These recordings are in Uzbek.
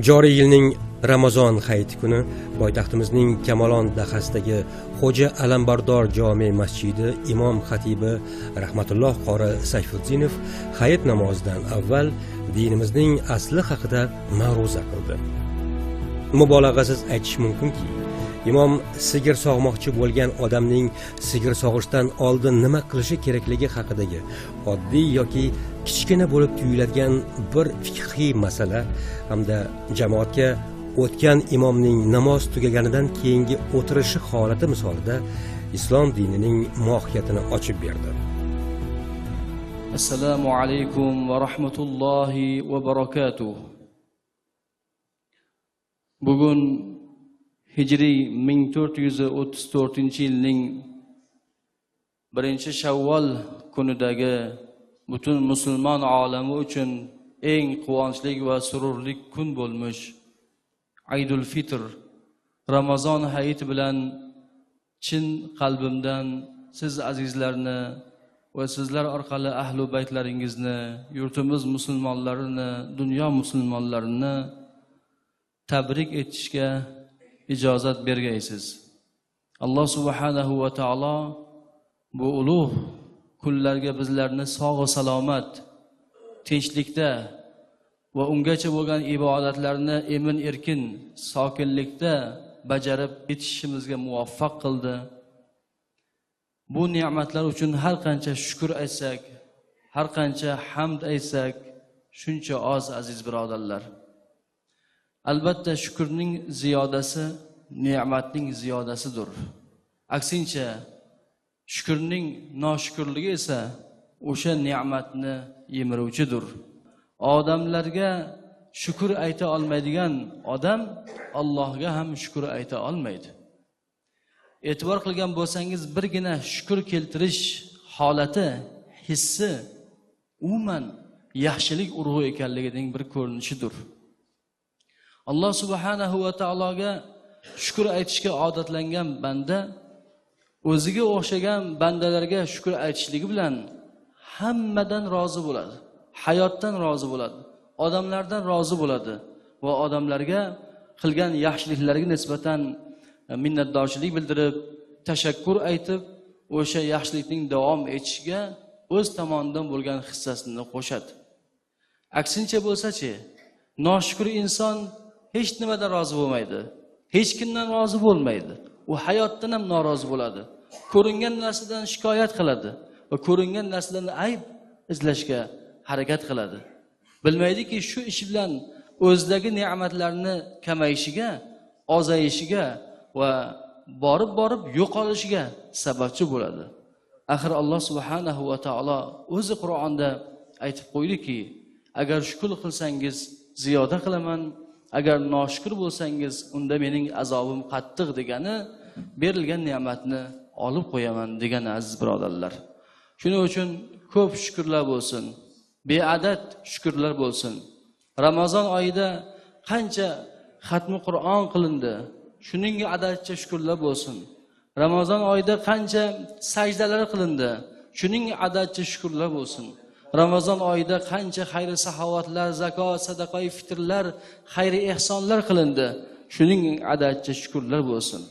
Joriy yilning Ramazon hayiti kuni poytaxtimizning Kamolon dahasidagi Xo'ja Alambardor jome masjidi imom xatibi rahmatulloh qori Sayfuddinov hayit namozidan avval dinimizning asli haqida ma'ruza qildi. Mubolag'asiz aytish mumkinki, imom sigir sog'moqchi bo'lgan odamning sigir sog'ishdan oldin nima qilishi kerakligi haqidagi oddiy yoki kichkina bo'lib tuyuladigan bir fiqhiy masala hamda jamoatga o'tgan imomning namoz tugaganidan keyingi o'tirishi holati misolida islom dinining mohiyatini ochib berdi. Assalomu alaykum va rahmatullohi va barakatuh. Bugun Hijriy 1434-yilning 1-Shavvol kunidagi butun musulmon olami uchun eng quvonchli va sururli kun bo'lmish Aydul Fitr Ramazon hayiti bilan chin qalbimdan siz azizlarni va sizlar orqali ahli baytlaringizni, yurtimiz musulmonlarini, dunyo musulmonlarini tabrik etishga ijozat bergaysiz. Alloh subhanahu va taolo bu ulug' kunlarga bizlarni sog' salomat, tinchlikda va ungacha bo'lgan ibodatlarni emin erkin, sokinlikda bajarib yetishishimizga muvaffaq qildi. Bu ne'matlar uchun har qancha shukr aytsak, har qancha hamd aytsak, shuncha oz aziz birodarlar. Albatta shukrning ziyodasi ne'matning ziyodasidir. Aksincha shukrning noshukrligi esa o'sha ne'matni yemiruvchidir. Odamlarga shukr ayta olmaydigan odam Allohga ham shukr ayta olmaydi. E'tibor qilgan bo'lsangiz, birgina shukr keltirish holati, hissi umuman yaxshilik urug'i ekanligining bir ko'rinishidir. Alloh subhanahu va taologa shukr aytishga odatlangan banda o'ziga o'xshagan bandalarga shukr aytishligi bilan hammadan rozi bo'ladi, hayotdan rozi bo'ladi, odamlardan rozi bo'ladi va odamlarga qilgan yaxshiliklariga nisbatan minnatdorchilik bildirib, tashakkur aytib, o'sha yaxshilikning davom etishiga o'z tomonidan bo'lgan hissasini qo'shadi. Aksincha bo'lsa-chi, noshukr inson hech nimadan rozi bo'lmaydi, hech kimdan rozi bo'lmaydi. U hayotdan ham norozi bo'ladi. Ko'ringan narsadan shikoyat qiladi va ko'ringan narsalarni ayb izlashga harakat qiladi. Bilmaydiki, shu ish bilan o'zidagi ne'matlarni kamayishiga, ozayishiga va borib yo'qolishiga sababchi bo'ladi. Axir Alloh subhanahu va taolo o'zi Qur'onda aytib qo'ydiki, agar shukr qilsangiz ziyoda qilaman, agar noshukr bo'lsangiz unda mening azobim qattiq degani, berilgan ne'matni olib qo'yaman degan aziz birodarlar. Shuning uchun ko'p shukrlar bo'lsin, beadad shukrlar bo'lsin. Ramazon oyida qancha xatmi Qur'on qilindi, shuning adadcha shukrlar bo'lsin. Ramazon oyida qancha sajdalar qilindi, shuning adadcha shukrlar bo'lsin. Ramazon oyida qancha xayri saxovatlar, zakot, sadaqa, fitrlar, xayri ehsonlar qilindi, shuning adadcha shukrlar bo'lsin.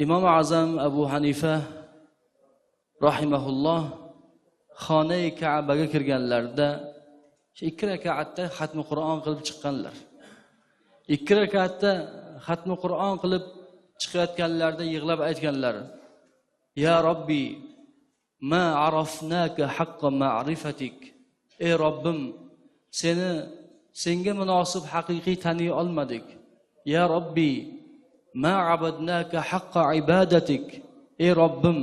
Imom Azam Abu Hanifa rahimahulloh xona-i Ka'baga kirganlarida 2 rakatda xatmi Qur'on qilib chiqqanlar. 2 rakatda xatmi Qur'on qilib chiqayotganlarida yig'lab aytganlar: "Ya Robbi, ma arafnaka haqqa ma'rifatik." Ey Robbim, senga munosib haqiqiy taniy olmadik. Ya Robbi, ma abadnaka haqqa ibadatik. Ey Robbim,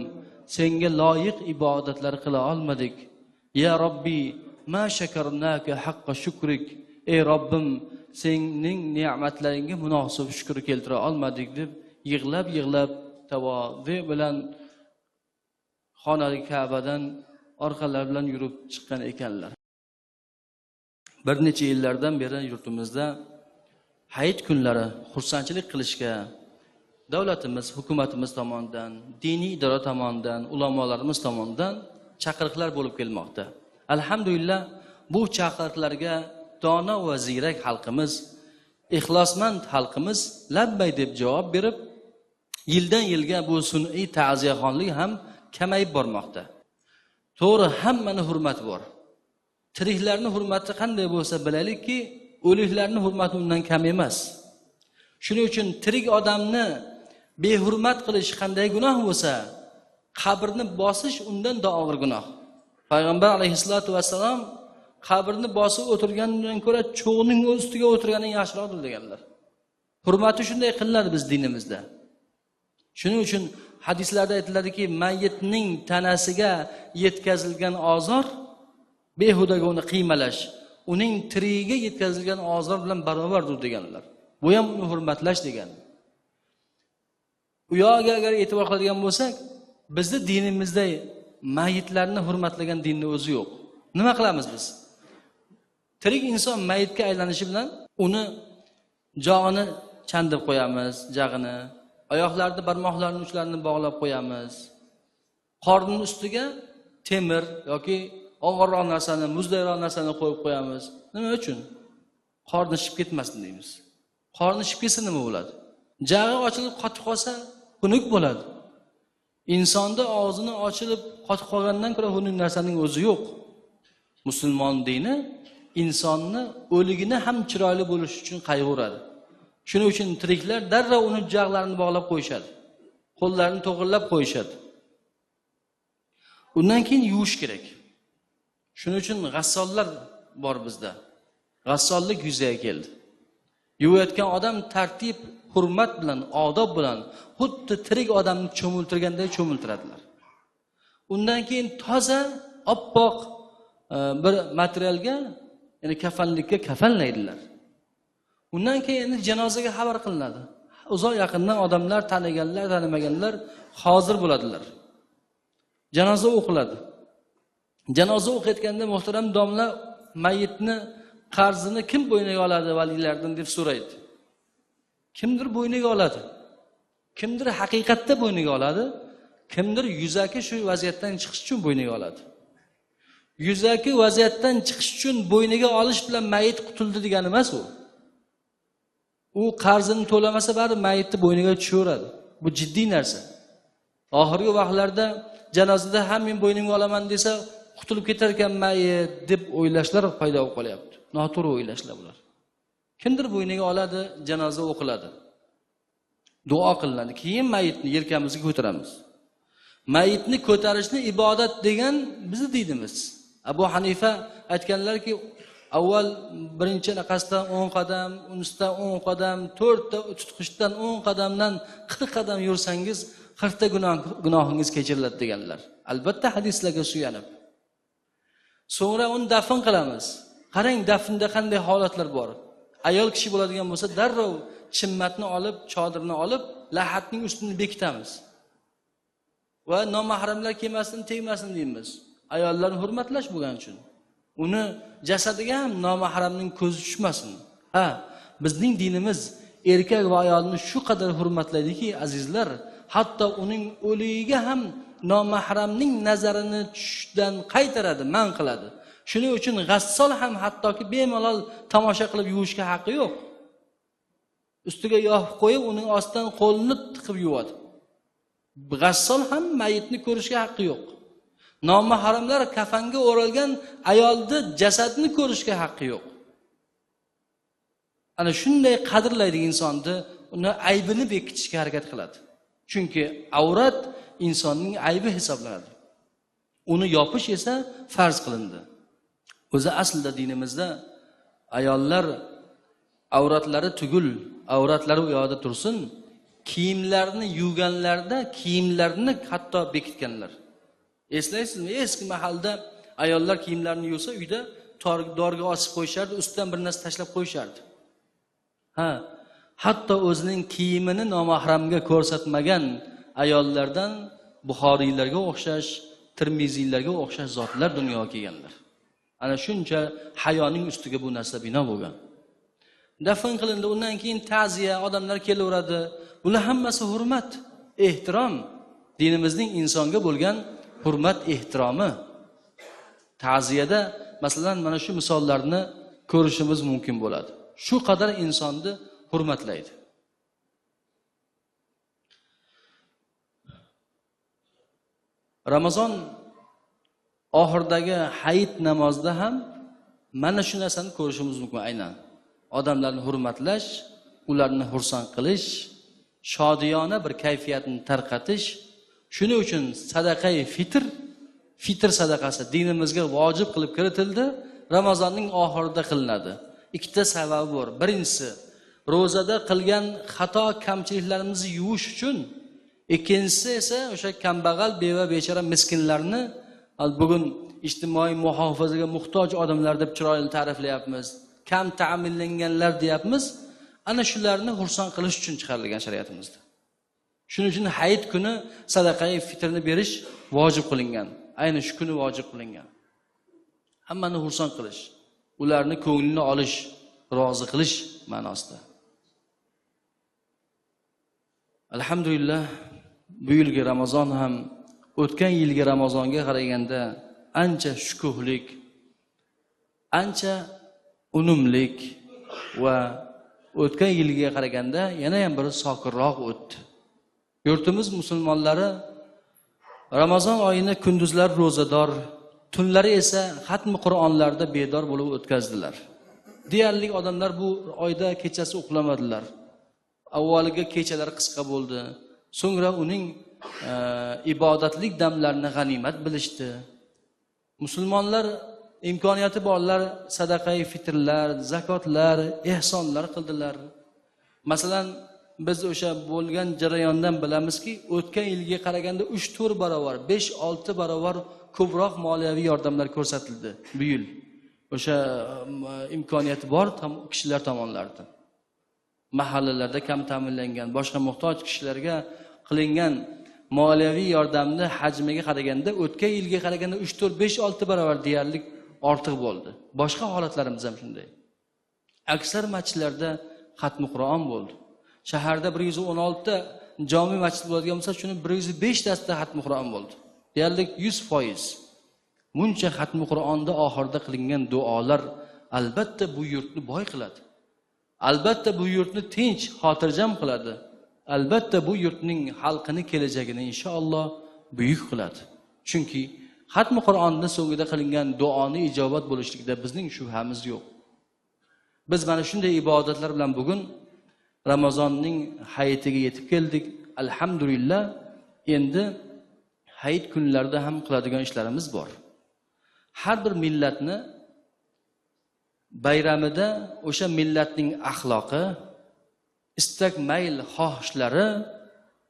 senga loyiq ibodatlar qila olmadik. Ya Robbi, ma shakarnaka haqqa shukrik. Ey Robbim, sening ne'matlaringga munosib shukr keltira olmadik deb yig'lab tavozi bilan xonali Ka'badan orqalari bilan yurib chiqqan ekanlar. Bir necha yillardan beri yurtimizda hayit kunlari xursandchilik qilishga davlatimiz, hukumatimiz tomonidan, diniy idora tomonidan, ulamolarimiz tomonidan chaqiriqlar bo'lib kelmoqda. Alhamdulillah, bu chaqiriqlarga dono va ziyrak xalqimiz, ixlosmand xalqimiz labbay deb javob berib, yildan yilga bu sun'iy ta'ziyaxonlik ham kamayib bormoqda. To'g'ri, hammani hurmati bor. Tiriklarning hurmati qanday bo'lsa bilaylikki, o'liklarning hurmati undan kam emas. Shuning uchun tirik odamni behurmat qilish qanday gunoh bo'lsa, qabrni bosish undan da og'ir gunoh. Payg'ambar alayhisolatu vassalom qabrni bosib o'tirgandan ko'ra cho'g'ning ustiga o'tirganing yaxshiroqdir deganlar. Hurmati shunday qilinadi biz dinimizda. Shuning uchun hadislarda aytiladiki, mayyitning tanasiga yetkazilgan ozor behudaga uni qiymalash, uning tirigiga yetkazilgan ozor bilan barobardir deganlar. Bu ham uni hurmatlash degan. U yo'ga agar e'tibor qiladigan bo'lsak, bizning dinimizda mayyitlarni hurmatlagan dinning o'zi yo'q. Nima qilamiz biz? Tirik inson mayyitga aylanishi bilan uni jog'ini chandib qo'yamiz, jag'ini, oyoqlarini, barmoqlarini uchlarini bog'lab qo'yamiz. Qornining ustiga temir yoki og'irroq narsani, muzdayroq narsani qo'yib qo'yamiz. Nima uchun? Qorni shib ketmasin deymiz. Qorni shib ketsa nima bo'ladi? Jag'i ochilib qotib qolsa, xunuk bo'ladi. Insonda og'zini ochilib qotib qolgandan ko'ra xunuk narsaning o'zi yo'q. Musulmon dini insonni o'ligini ham chiroyli bo'lishi uchun qayg'uradi. Shuning uchun tiriklar darrov uni jag'larini bog'lab qo'yishadi. Qo'llarini to'g'rilab qo'yishadi. Undan keyin yuvish kerak. Shuning uchun g'assollar bor bizda. G'assollik yuzaga keldi. Yuvayotgan odam tartib, hurmat bilan, odob bilan xuddi tirik odamni cho'miltirganday cho'miltiradilar. Undan keyin toza, oppoq bir materialga, ya'ni kafanlikka kafanlaydilar. Undan keyin janozaga xabar qilinadi. Uzoq yaqindan odamlar, taniganlar, tanimaganlar hozir bo'ladilar. Janoza o'qiladi. Janoza o'qiyotganda muhtaram domla mayyitni qarzini kim bo'yniga oladi valiylardan deb so'raydi. Kimdir bo'yniga oladi. Kimdir haqiqatda bo'yniga oladi. Kimdir yuzaki shu vaziyatdan chiqish uchun bo'yniga oladi. Yuzaki vaziyatdan chiqish uchun bo'yniga olish bilan mayyit qutuldi degani emas u. U qarzini to'lamasa bari mayyitni bo'yniga tushaveradi. Bu jiddiy narsa. Oxirgi vaqtlarda janozada ham men bo'ynimga olaman desa qutulib ketar ekan mayyit deb o'ylashlar paydo bo'lib qolyapti. Noto'g'ri o'ylashlar bular. Kimdir bo'yniga oladi, janoza o'qiladi. Duo qilinadi. Keyin mayyitni yelkamizga ko'taramiz. Mayyitni ko'tarishni ibodat degan bizning dinimiz. Abu Hanifa aytganlarki, avval birinchi naqasdan 10 qadam, unisidan 10 qadam, 4 ta tutqishdan 10 qadamdan 40 qadam yursangiz 40 ta gunohingiz kechiriladi deganlar. Albatta hadislarga suyanib. So'ngra uni dafn qilamiz. Qarang, dafnda qanday holatlar bor. Ayol kishi bo'ladigan bo'lsa, darrov chimmatni olib, chodirni olib, lahatning ustini bekitamiz. Va nomahramlar kelmasin, tegmasin deymiz. Ayollarni hurmatlash bo'lgan uchun. Uni jasadiga ham nomahramning ko'zi tushmasin. Ha, bizning dinimiz erkak va ayolni shu qadar hurmatlaydiki, azizlar, hatto uning o'ligiga ham nomahramning nazarini tushdan qaytaradi, man qiladi. Shuning uchun g'assol ham hattoki bemalol tomosha qilib yuvishga haqqi yo'q. Ustiga yopib qo'yib, uning ostidan qo'lini tiqib yuvadi. G'assol ham mayyitni ko'rishga haqqi yo'q. Nomahramlar kafanga o'ralgan ayolni jasadini ko'rishga haqqi yo'q. Ana shunday qadrlaydi insonni, uni aybini bekitishga harakat qiladi. Chunki avrat insonning aybi hisoblanadi. Uni yopish esa farz qilindi. O'zi aslida dinimizda ayollar avratlari tugul, avratlari u yoqda tursin, kiyimlarini yuvganlarda kiyimlarini hatto bekitganlar. Eslaysizmi? Eski mahalda ayollar kiyimlarini yuvsa, uyda dorga osib qo'yishardi, ustidan bir narsa tashlab qo'yishardi. Ha, hatto o'zining kiyimini nomahramga ko'rsatmagan ayollardan Buxoriylarga o'xshash, Tirmiziylarga o'xshash zotlar dunyoga kelganlar. Ana shuncha hayoning ustiga bu narsa bino bo'lgan. Dafn qilindi, undan keyin ta'ziya, odamlar kelaveradi. Bular hammasi hurmat, ehtirom. Dinimizning insonga bo'lgan hurmat, ehtiromi. Ta'ziyada masalan mana shu misollarni ko'rishimiz mumkin bo'ladi. Shu qadar insonni hurmatlaydi. Ramazon oxiridagi hayit namozida ham mana shu narsani ko'rishimiz mumkin aynan. Odamlarni hurmatlash, ularni xursand qilish, shodiyona bir kayfiyatni tarqatish. Shuning uchun sadaqai fitr sadaqasi dinimizga vojib qilib kiritildi. Ramazonning oxirida qilinadi. Ikkita sababi bor. Birinchisi, ro'zada qilgan xato kamchiliklarimizni yuvish uchun. Ikkinchisi esa o'sha kambag'al, beva, bechora miskinlarni bugun ijtimoiy muhofazaga muhtoj odamlar deb chiroyli ta'riflayapmiz. Kam ta'minlanganlar deyapmiz. Ana shularni xursand qilish uchun chiqarilgan shariatimizda. Shuning uchun hayit kuni sadaqai fitrni berish vojib qilingan. Ayni shu kuni vojib qilingan. Hammani xursand qilish, ularni ko'nglini olish, rozi qilish ma'nosida. Alhamdulillah, bu yilgi Ramazon ham o'tgan yilgi Ramazonga qaraganda ancha shukuhlik, ancha unumlik va o'tgan yilga qaraganda yana ham bir sokinroq o'tdi. Yurtimiz musulmonlari Ramazon oyini kunduzlar ro'zador, tunlari esa xatmi Qur'onlarda bedor bo'lib o'tkazdilar. Deyarli odamlar bu oyda kechasi uxlamadilar. Avvaliga kechalari qisqa bo'ldi. So'ngra uning ibodatlik damlarini g'animat bilishdi. Musulmonlar imkoniyati borlar sadaqai fitrlar, zakotlar, ehsonlar qildilar. Masalan, biz o'sha bo'lgan jarayondan bilamizki, o'tgan yilga qaraganda 3-4 barobar, 5-6 barobar ko'proq moliyaviy yordamlar ko'rsatildi bu yil. O'sha imkoniyati bor kishilar tomonidan. Mahallalarda kam ta'minlangan, boshqa muhtoj kishilarga qilingan moliyaviy yordamni hajmiga qaraganda o'tgan yilga qaraganda 3-4-5-6 barobar deyarli ortiq bo'ldi. Boshqa holatlarimiz ham shunday. Aksar masjidlarda xatmi Qur'on bo'ldi. Shaharda 116 ta jami masjid bo'ladigan bo'lsa, shuni 105 tasida xatmi Qur'on bo'ldi. Deyarli 100%. Buncha xatmi Qur'onda oxirida qilingan duolar albatta bu yurtni boy qiladi. Albatta bu yurtni tinch, xotirjam qiladi. Albatta bu yurtning xalqini kelajagini inshaalloh buyuk qiladi. Chunki xatmi Qur'onning so'ngida qilingan duoni ijobat bo'lishligida bizning shubhamiz yo'q. Biz mana shunday ibodatlar bilan bugun Ramazonning hayitiga yetib keldik. Alhamdulillah, endi hayit kunlarida ham qiladigan ishlarimiz bor. Har bir millatni bayramida o'sha millatning axloqi, istak, mayl, xohishlari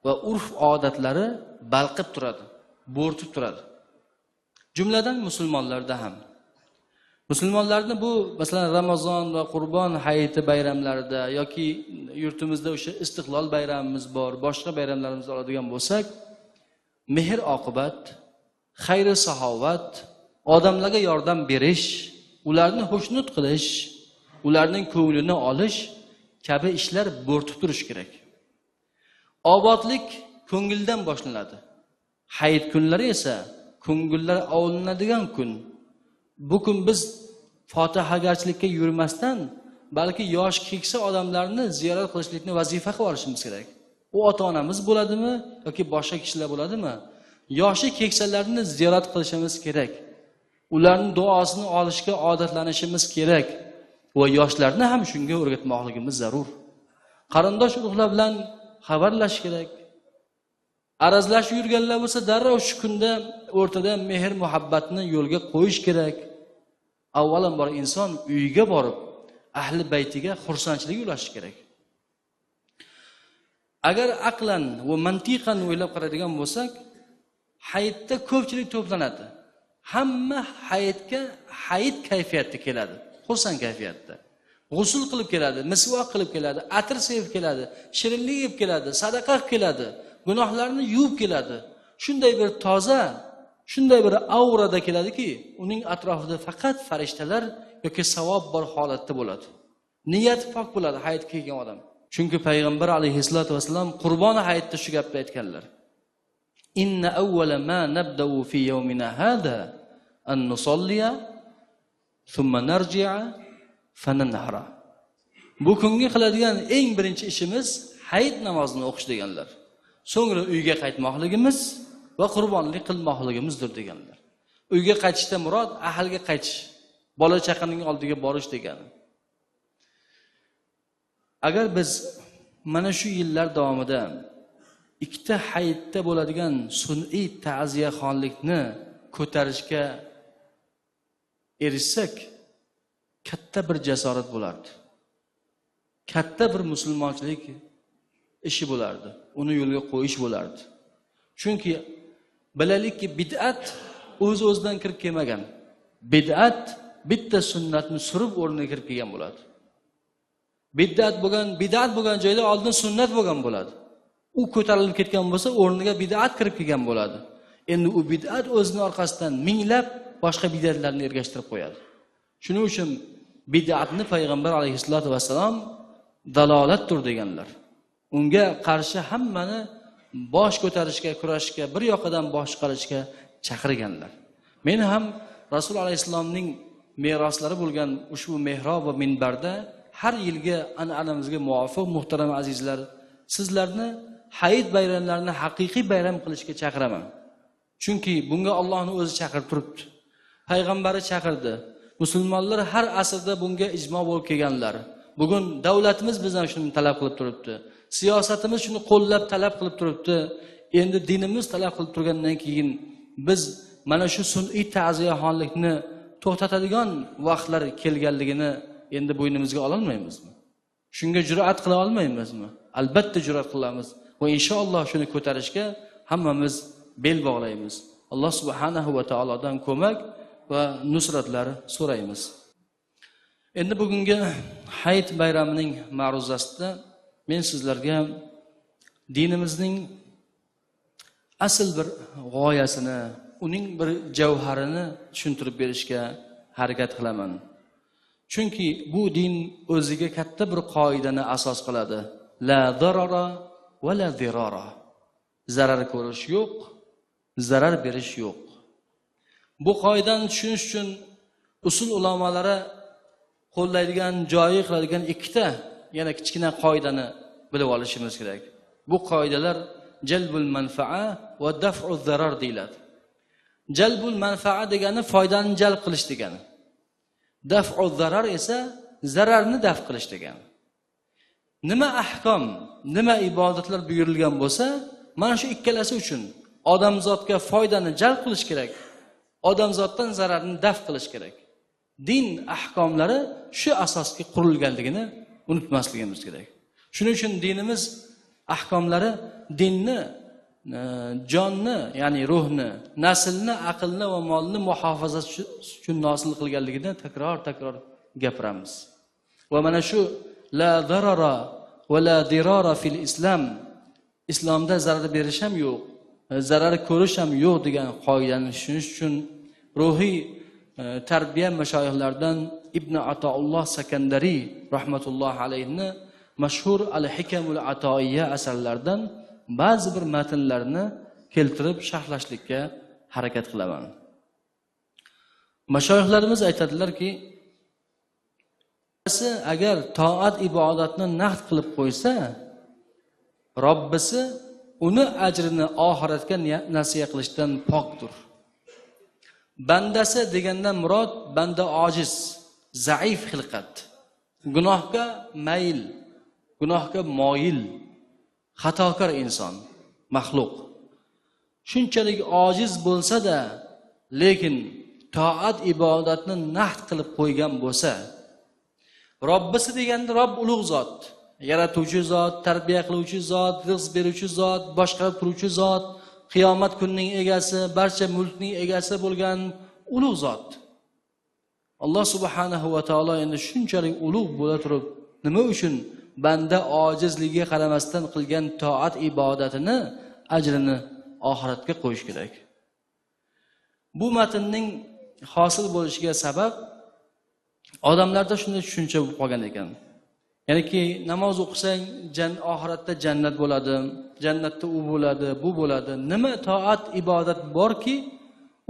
va urf-odatlari balqib turadi, bo'rtib turadi. Jumladan musulmonlarda ham. Musulmonlarni bu masalan Ramazon va Qurbon hayiti bayramlarida yoki yurtimizda o'sha istiqlol bayramimiz bor, boshqa bayramlarimizni oladigan bo'lsak, mehr oqibat, xayr saxovat, odamlarga yordam berish, ularni xushnud qilish, ularning ko'nglini olish kabi ishlar bo'rtib turish kerak. Obodlik ko'ngildan boshlanadi. Hayit kunlari esa ko'ngillar ovlinadigan kun. Bu kun biz fotihagarchilikka yurmasdan, balki yosh keksa odamlarni ziyorat qilishlikni vazifa qilib olishimiz kerak. U ota-onamiz bo'ladimi yoki boshqa kishilar bo'ladimi? Yoshi keksalarni ziyorat qilishimiz kerak. Ularning duosini olishga odatlanishimiz kerak va yoshlarni ham shunga o'rgatmoqligimiz zarur. Qarindosh urug'lar bilan xabarlash kerak. Arazlash yurganlar bo'lsa, darrov shu kunda o'rtada mehr muhabbatni yo'lga qo'yish kerak. Avvalambor inson uyiga borib, ahli baytiga xursandchilik ulash kerak. Agar aqlan va mantiqan o'ylab qaraydigan bo'lsak, hayitda ko'pchilik to'planadi. Hamma hayitga hayit kayfiyatda keladi, xursand kayfiyatda. G'usl qilib keladi, misvoq qilib keladi, atir sevib keladi, shirinlik yeb keladi, sadaqa qilib keladi, gunohlarni yuvib keladi. Shunday bir toza, shunday bir aurada keladiki, uning atrofida faqat farishtalar yoki savob bor holatda bo'ladi. Niyati pok bo'ladi hayitga kelgan odam. Chunki payg'ambar alayhisolatu vasallam Qurbon hayitda shu gapni aytganlar. Inna awwala ma nabda'u fi yawmina hada an nusalliya thumma narji'a fananhara. Bu kunga qiladigan eng birinchi ishimiz hayit namozini o'qish deganlar. So'ngra uyga qaytmoqligimiz va qurbonlik qilmoqligimizdir deganlar. Uyga qaytishda murod ahlga qaytish, bola chaqaning oldiga borish degani. Agar biz mana shu yillar davomida ikkita hayitda bo'ladigan sun'iy ta'ziyaxonlikni ko'tarishga erishsak, katta bir jasorat bo'lardi. Katta bir musulmonchilik ishi bo'lardi. Uni yo'lga qo'yish bo'lardi. Chunki bilaylikki bid'at o'z-o'zidan kirib kelmagan. Bid'at bitta sunnatni surib o'rniga kirib kelgan bo'ladi. Bid'at bo'lgan joyda oldin sunnat bo'lgan bo'ladi. U ko'tarilib ketgan bo'lsa, o'rniga bid'at kirib kelgan bo'ladi. Endi u bid'at o'zining orqasidan minglab boshqa bid'atlarni ergashtirib qo'yadi. Shuning uchun bid'atni payg'ambar alayhisolatu vasallam dalolatdir deganlar. Unga qarshi hammani bosh ko'tarishga, kurashishga, bir yoqadan bosh chiqarishga chaqirganlar. Men ham Rasul alayhisalomning meroslari bo'lgan ushbu mehrob va minbarda har yilgi an'anamizga muvofiq muhtaram azizlar, sizlarni hayit bayramlarini haqiqiy bayram qilishga chaqiraman. Chunki bunga Allohning o'zi chaqirib turibdi. Payg'ambari chaqirdi. Musulmonlar har asrda bunga ijmo bo'lib kelganlar. Bugun davlatimiz bizdan shuni talab qilib turibdi. Siyosatimiz shuni qo'llab talab qilib turibdi. Endi dinimiz talab qilib turgandan keyin biz mana shu sun'iy ta'ziyaxonlikni to'xtatadigan vaqtlar kelganligini endi bo'ynimizga ola olmaymizmi? Shunga jur'at qila olmaymizmi? Albatta jur'at qilamiz va inshaalloh shuni ko'tarishga hammamiz bel bog'laymiz. Alloh subhanahu va taolodan ko'mak va nusratlar so'raymiz. Endi bugungi hayit bayramining ma'ruzasida men sizlarga dinimizning asl bir g'oyasini, uning bir javharini tushuntirib berishga harakat qilaman. Chunki bu din o'ziga katta bir qoidani asos qiladi. La darara va la dirara. Zarar ko'rish yo'q, zarar berish yo'q. Bu qoidani tushunish uchun usul ulamolari qo'llaydigan, joyi qiladigan ikkita yana kichkina qoidani bilib olishimiz kerak. Bu qoidalar jalbul manfa'a va daf'uz zarar deyiladi. Jalbul manfa'a degani foydani jalb qilish degani. Daf'uz zarar esa zararni daf qilish degani. Nima ahkom, nima ibodatlar buyurilgan bo'lsa, mana shu ikkalasi uchun odamzodga foydani jalb qilish kerak, odamzoddan zararni daf qilish kerak. Din ahkomlari shu asosga qurilganligini unutmasligimiz kerak. Shuning uchun dinimiz ahkomlari dinni, jonni, ya'ni ruhni, naslni, aqlni va molni muhofaza uchun nozil qilganligini takror gapiramiz. Va mana shu la darara va la dirara fil islam, islomda zarar berish ham yo'q, zarar ko'rish ham yo'q degan qoidani tushunish uchun ruhiy tarbiya mashoyixlardan Ibn Atoulloh Sakandari rahmatullohi alayhi mashhur Al-Hikamul Atoiyya asarlaridan ba'zi bir matnlarni keltirib sharhlashlikka harakat qilaman. Mashoyixlarimiz aytadilarki, agar toat ibodatni naqd qilib qo'ysa, Robbisi uni ajrini oxiratga nasiya qilishdan pokdir. Bandasi degandan murod banda ojiz, zaif xilqat, gunohga mayl, gunohga moyil, xatokor inson, maxluq. Shunchalik ojiz bo'lsa-da, lekin toat ibodatni naqd qilib qo'ygan bo'lsa, Robbisi deganda Robb ulug' zot, yaratuvchi zot, tarbiya qiluvchi zot, rizq beruvchi zot, boshqarib turuvchi zot, qiyomat kunining egasi, barcha mulkning egasi bo'lgan ulug' zot. Alloh subhanahu va taolo endi shunchalik ulug' bo'la turib, nima uchun banda ojizligiga qaramasdan qilgan toat ibodatini ajrini oxiratga qo'yish kerak? Bu matnning hosil bo'lishiga sabab odamlarda shunday tushuncha bo'lib qolgan ekan. Ya'niki namoz o'qisang oxiratda jannat bo'ladi, jannatda u bo'ladi, bu bo'ladi. Nima toat ibodat borki,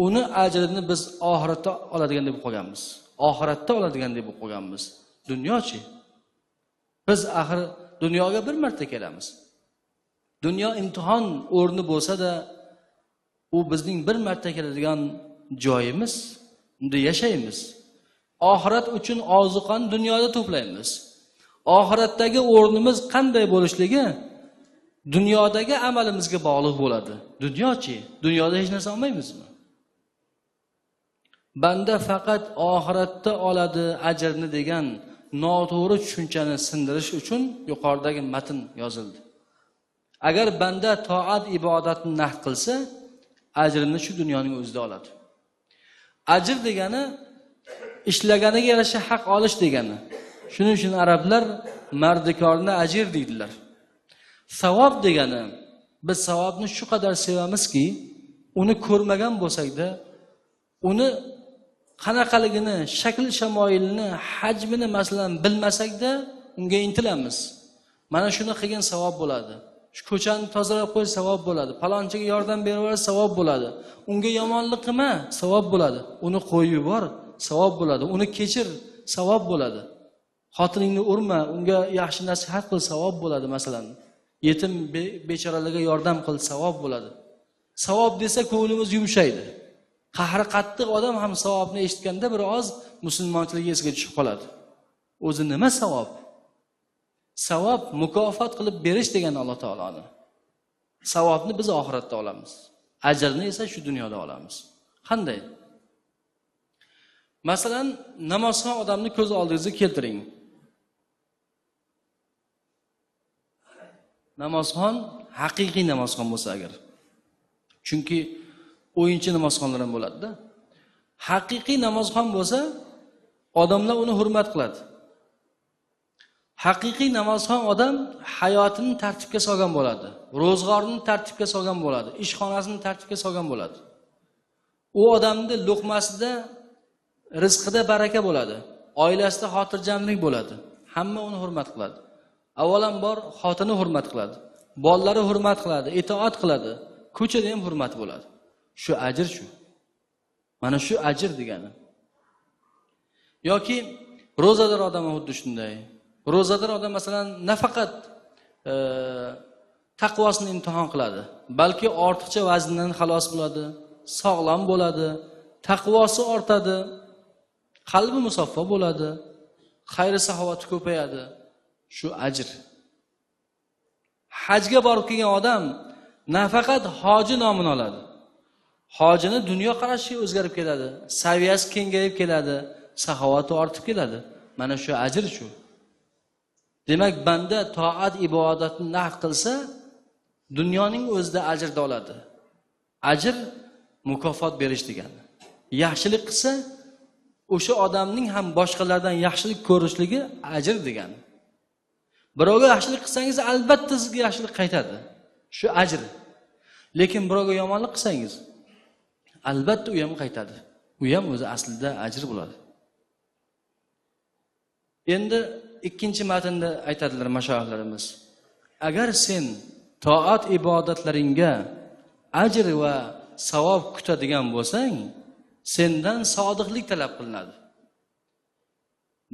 uni ajrini biz oxiratda oladigan deb qolganmiz. Oxiratda oladigan deb qolganmiz. Dunyochi? Biz axir dunyoga bir marta kelamiz. Dunyo imtihon o'rni bo'lsa-da, u bizning bir marta keladigan joyimiz, unda yashaymiz. Oxirat uchun ozuqani dunyoda to'playmiz. Oxiratdagi o'rnimiz qanday bo'lishligi dunyodagi amalimizga bog'liq bo'ladi. Dunyochi? Dunyoda hech narsa olmaymizmi? Banda faqat oxiratda oladi ajrni degan noto'g'ri tushunchani sindirish uchun yuqoridagi matn yozildi. Agar banda toat ibodatni nahd qilsa, ajrini shu dunyoning o'zida oladi. Ajr degani ishlaganiga yarasha haq olish degani. Shuning uchun arablar mardikorni ajr deydilar. Savob degani, biz savobni shu qadar sevamizki, uni ko'rmagan bo'lsak-da, uni qanaqaligini, shakl shamoyilini, hajmini masalan bilmasak-da, unga intilamiz. Mana shuni qilgan savob bo'ladi. Shu ko'chani tozalab qo'yish savob bo'ladi. Palonchiga yordam berib savob bo'ladi. Unga yomonlik qilma, savob bo'ladi. Uni qo'yib yubor, savob bo'ladi. Uni kechir, savob bo'ladi. Xotiningni urma, unga yaxshi nasihat qil, savob bo'ladi masalan. Yetim bechoralarga yordam qil, savob bo'ladi. Savob desa ko'nglimiz yumshaydi. Qahri qattiq odam ham savobni eshitganda biroz musulmonchilik esiga tushib qoladi. O'zi nima savob? Savob mukofot qilib berish degan Alloh taoloni. Savobni biz oxiratda olamiz. Ajrni esa shu dunyoda olamiz. Qanday? Masalan, namozxon odamni ko'z oldingizga keltiring. Namozxon haqiqiy namozxon bo'lsa agar. Chunki o'yinchi namozxonlar ham bo'ladi-da. Haqiqiy namozxon bo'lsa, odamlar uni hurmat qiladi. Haqiqiy namozxon odam hayotini tartibga solgan bo'ladi. Ro'zg'orini tartibga solgan bo'ladi. Ishxonasini tartibga solgan bo'ladi. U odamning luqmasida, rizqida baraka bo'ladi. Oilasida xotirjamlik bo'ladi. Hamma uni hurmat qiladi. Avvalambor xotini hurmat qiladi. Bolalari hurmat qiladi, itoat qiladi. Ko'chada ham hurmat bo'ladi. Shu ajr shu. Mana shu ajr degani. Yoki ro'zador odam xuddi shunday. Ro'zador odam masalan nafaqat taqvosini imtihon qiladi, balki ortiqcha vazndan xalos bo'ladi, sog'lom bo'ladi, taqvosi ortadi, qalbi musaffo bo'ladi, xayr saxovati ko'payadi. Shu ajr. Hajga borib kelgan odam nafaqat hoji nomini oladi. Hojini dunyo qarashi o'zgarib keladi, saviyasi kengayib keladi, saxovati ortib keladi. Mana shu ajr shu. Demak, banda toat ibodatni nahd qilsa, dunyoning o'zida ajrda oladi. Ajr mukofot berish degani. Yaxshilik qilsa, o'sha odamning ham boshqalardan yaxshilik ko'rishligi ajr degani. Birovga yaxshilik qilsangiz, albatta sizga yaxshilik qaytadi. Shu ajr. Lekin birovga yomonlik qilsangiz, albatta u ham qaytadi. U ham o'zi aslida ajr bo'ladi. Endi ikkinchi matnda aytadilar mashoyixlarimiz. Agar sen toat ibodatlaringga ajr va savob kutadigan bo'lsang, sendan sodiqlik talab qilinadi.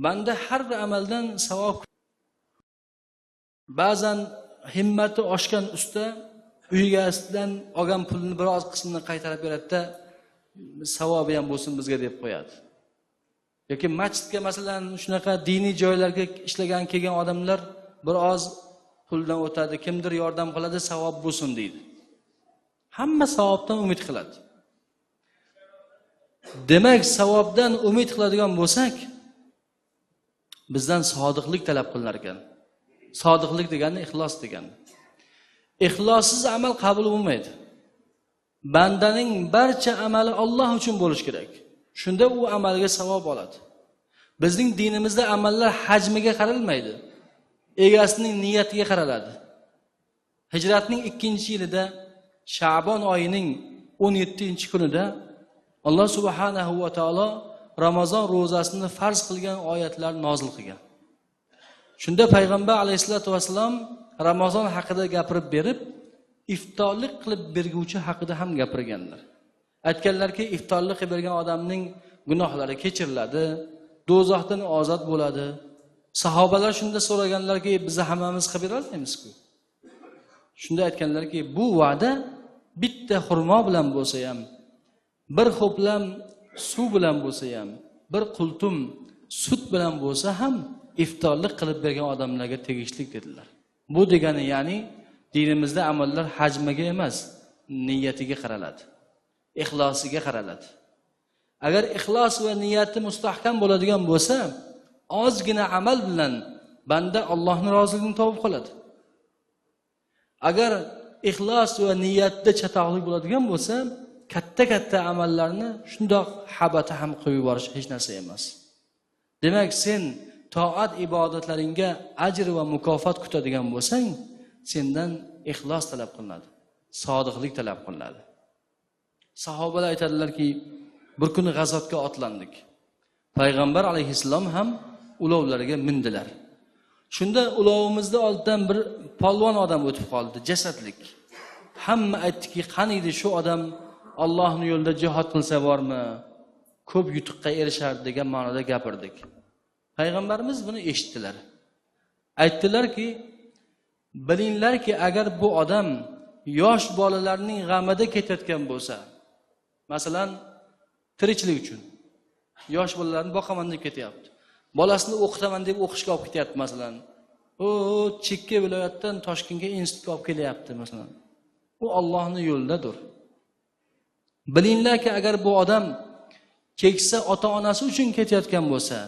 Banda har bir amaldan savob, ba'zan himmati oshgan usta uyasidan olgan pulni biroz qismini qaytarib beradi-da, savobi ham bo'lsin bizga deb qo'yadi. Yoki masjidga masalan shunaqa diniy joylarga ishlagan kelgan odamlar biroz puldan o'tadi, kimdir yordam qiladi, savob bo'lsin deydi. Hamma savobdan umid qiladi. Demak, savobdan umid qiladigan bo'lsak, bizdan sodiqlik talab qilinar ekan. Sodiqlik degani ixlos degani. Ixlossiz amal qabul bo'lmaydi. Bandaning barcha amali Alloh uchun bo'lish kerak. Shunda u amalga savob oladi. Bizning dinimizda amallar hajmiga qaralmaydi. Egasining niyatiga qaraladi. Hijratning 2-yilida Sha'bon oyining 17-kunida Alloh subhanahu va taolo Ramazon ro'zasini farz qilgan oyatlar nozil qilgan. Shunda payg'ambar alayhisolatu vasallam Ramazon haqida gapirib berib, iftorlik qilib berguvchi haqida ham gapirganlar. Aytganlarki, iftorlik qilib bergan odamning gunohlari kechiriladi, do'zaxdan ozod bo'ladi, Sahobalar shunda so'raganlarki, biz hammamiz qilib bera olmaymiz-ku. Shunda aytganlarki, bu va'da bitta xurmo bilan bo'lsa ham, bir ho'plam suv bilan bo'lsa ham, bir qultum sut bilan bo'lsa ham iftorlik qilib bergan odamlarga tegishli dedilar. Bu degani ya'ni dinimizda amallar hajmiga emas, niyatiga qaraladi. Ixlosiga qaraladi. Agar ixlos va niyati mustahkam bo'ladigan bo'lsa, ozgina amal bilan banda Allohning roziligini topib qoladi. Agar ixlos va niyatda chatoqlik bo'ladigan bo'lsa, katta amallarni shundoq habata ham qo'yib yuborish hech narsa emas. Demak, sen toat ibodatlaringga ajr va mukofot kutadigan bo'lsang, sendan ixlos talab qilinadi, sodiqlik talab qilinadi. Sahobalar aytadilarki, bir kuni g'azotga otlandik. Payg'ambar alayhissalom ham ulovlarga mindilar. Shunda ulovimizda oldidan bir polvon odam o'tib qoldi, jasadlik. Hamma aytdiki, qani edi shu odam Allohning yo'lida jihad qilsa bormi, ko'p yutuqqa erishar degan ma'noda gapirdik. Payg'ambarimiz buni eshitdilar. Aytdilarki, bilinglarki, agar bu odam yosh bolalarning g'amida ketayotgan bo'lsa, masalan, tirikchilik uchun yosh bolalarni boqaman deb ketyapti. Bolasini o'qitaman deb o'qishga olib ketyapti masalan. Chekka viloyatdan Toshkentga institutga olib kelyapti masalan. U Allohning yo'lidadir. Bilinglarki, agar bu odam keksa ota-onasi uchun ketayotgan bo'lsa,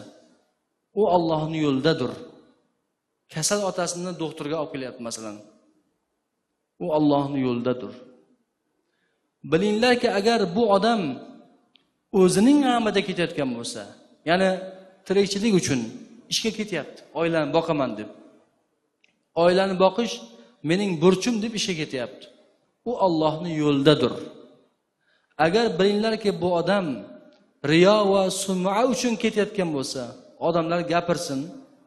u Allohning yo'lidadir. Kasal otasini doktorga olib kelyapti masalan. U Allohning yo'lidadir. Bilinglarki, agar bu odam o'zining g'amida ketayotgan bo'lsa, ya'ni tirikchilik uchun ishga ketyapti, oilani boqaman deb. Oilani boqish mening burchim deb ishga ketyapti. U Allohning yo'lidadir. Agar bilinglarki, bu odam riyo va sum'a uchun ketayotgan bo'lsa, odamlar gapirsin,